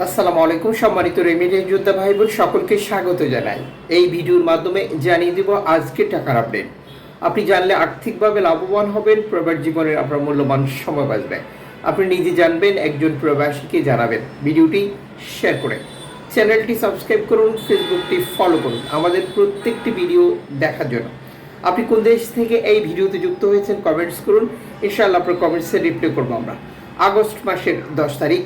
আসসালামু আলাইকুম সম্মানিত রেমিটেন্স যোদ্ধা ভাই বোন সকলকে স্বাগত জানাই। এই ভিডিওর মাধ্যমে জানিয়ে দেব আজকে টাকার আপডেট। আপনি জানলে আর্থিকভাবে লাভবান হবেন, প্রবাস জীবনের আপনার মূল্যবান সময় বাঁচবে। আপনি নিজে জানবেন, একজন প্রবাসীকে জানাবেন। ভিডিওটি শেয়ার করে চ্যানেলটি সাবস্ক্রাইব করুন, ফেসবুকটি ফলো করুন আমাদের প্রত্যেকটি ভিডিও দেখার জন্য। আপনি কোন দেশ থেকে এই ভিডিওতে যুক্ত হয়েছেন কমেন্টস করুন, ইনশাআল্লাহ আপনার কমেন্টসে রিপ্লাই করবো আমরা। আগস্ট মাসের 10 তারিখ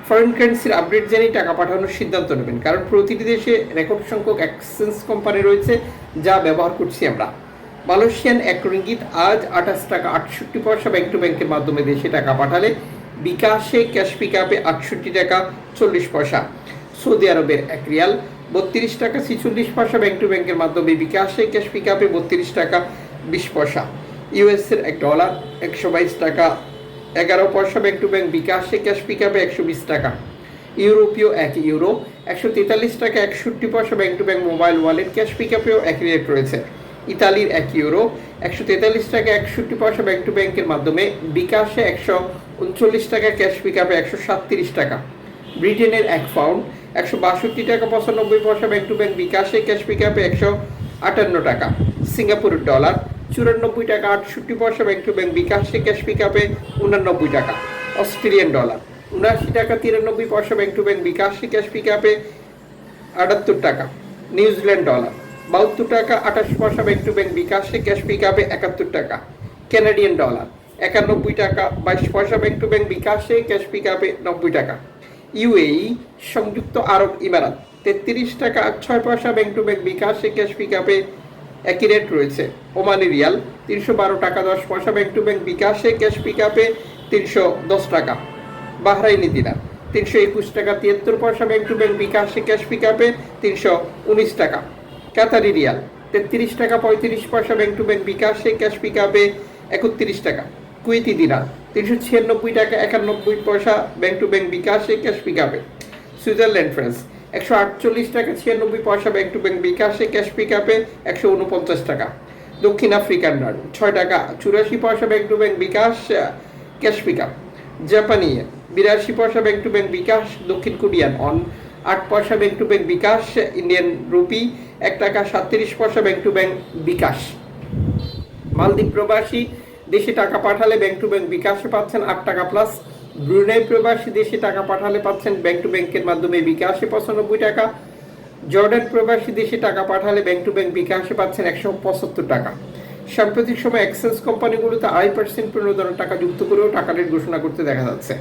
ফরেন কারেন্সির আপডেট জানিয়ে টাকা পাঠানোর সিদ্ধান্ত নেবেন, কারণ প্রতিটি দেশে রেকর্ড সংখ্যক এক্সচেঞ্জ কোম্পানি রয়েছে যা ব্যবহার করছি আমরা। মালয়েশিয়ান 1 রিঙ্গিত আজ 28 টাকা 68 পয়সা ব্যাংক টু ব্যাংকের মাধ্যমে দেশে টাকা পাঠালে বিকাশে ক্যাশ পিকআপে 68 টাকা 40 পয়সা। সৌদি আরবের 1 রিয়াল 32 টাকা 46 পয়সা ব্যাংক টু ব্যাংকের মাধ্যমে বিকাশে ক্যাশ পিকআপে 32 টাকা 20 পয়সা। ইউএসের $1 122 টাকা 11 পয়সা ব্যাংক টু ব্যাংক বিকাশে ক্যাশ পিকআপে 120 টাকা। ইউরোপীয় 1 ইউরো 143 টাকা 61 পয়সা bank to bank mobile wallet cash পিকআপেও একই রেট রয়েছে। ইতালির 1 ইউরো 143 টাকা 61 পয়সা ব্যাংক টু ব্যাংকের মাধ্যমে বিকাশে 139 টাকা ক্যাশ পিকআপে 137 টাকা। ব্রিটেনের 1 পাউন্ড 162 টাকা 95 পয়সা ব্যাংক টু ব্যাংক বিকাশে ক্যাশ পিকআপে 158 টাকা। সিঙ্গাপুরের ডলার 94 টাকা 68 পয়সা ব্যাংক টু ব্যাংক বিকাশে ক্যাশ পিকআপে 89 টাকা। অস্ট্রেলিয়ান ডলার 79 টাকা 93 পয়সা ব্যাংক টু ব্যাংক বিকাশে ক্যাশ পিকআপে 78 টাকা। নিউজিল্যান্ড ডলার 72 টাকা 28 পয়সা ব্যাংক টু ব্যাংক বিকাশে ক্যাশ পিকআপে 71 টাকা। কানাডিয়ান ডলার 91 টাকা 22 পয়সা ব্যাংক টু ব্যাংক বিকাশে ক্যাশ পিকআপে 90 টাকা। ইউএই সংযুক্ত আরব ইমারাত 33 টাকা 6 পয়সা ব্যাংক টু ব্যাংক বিকাশে ক্যাশ পিকআপে একই রেট রয়েছে। ওমানি রিয়াল 312 টাকা 10 পয়সা ব্যাংক টু ব্যাংক বিকাশে ক্যাশ পিকআপে 310 টাকা। বাহরাইনি দিনার 321 টাকা 73 পয়সা ব্যাংক টু ব্যাংক বিকাশে ক্যাশ পিকআপে 319 টাকা। কাতারি রিয়াল 33 টাকা 35 পয়সা ব্যাংক টু ব্যাংক বিকাশে ক্যাশ পিকআপে 31 টাকা। কুয়েতি দিনার 396 টাকা 91 পয়সা ব্যাংক টু ব্যাংক বিকাশে ক্যাশ পিকআপে। সুইজারল্যান্ড ফ্রান্স 148 টাকা 96 পয়সা ব্যাংক টু ব্যাংক বিকাশে ক্যাশ পিকআপে 149 টাকা। দক্ষিণ আফ্রিকান রান 6 টাকা 84 পয়সা bank to bank bKash cash pickup. জাপানি 82 পয়সা ব্যাংক টু ব্যাংক বিকাশ। দক্ষিণ কোরিয়ান অন 8 পয়সা bank to bank bKash. Indian rupee 1 টাকা 37 পয়সা ব্যাংক টু ব্যাংক বিকাশ। মালদ্বীপ প্রবাসী দেশে টাকা পাঠালে ব্যাংক টু ব্যাংক বিকাশে পাচ্ছেন 8 টাকা প্লাস। ব্রুনাই প্রবাসী দেশে টাকা পাঠালে পাচ্ছেন ব্যাংক টু ব্যাংকের মাধ্যমে বিকাশে 95 টাকা। জর্ডান প্রবাসী দেশে টাকা পাঠালে ব্যাংক টু ব্যাংক বিকাশে পাচ্ছেন 175 টাকা। সাম্প্রতিক সময় এক্সচেঞ্জ কোম্পানিগুলোতে 2.5% পুনর্ধরণ টাকা যুক্ত করেও টাকা রেট ঘোষণা করতে দেখা যাচ্ছে।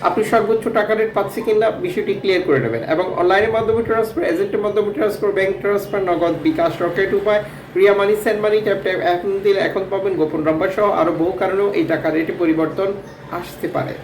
আপনি সর্বোচ্চ টাকা রেট পাচ্ছি কিনা বিষয়টি ক্লিয়ার করে নেবেন, এবং অনলাইনের মাধ্যমে ট্রান্সফার, এজেন্টের মাধ্যমে ট্রান্সফার, ব্যাংক ট্রান্সফার, নগদ, বিকাশ, রকেট উপায়, রিয়া মানি, সেন্ড মানি, ট্যাপ ট্যাপ এখন দিলে এখন পাবেন গোপন নম্বর সহ আরও বহু কারণেও এই টাকা রেটে পরিবর্তন আসতে পারে।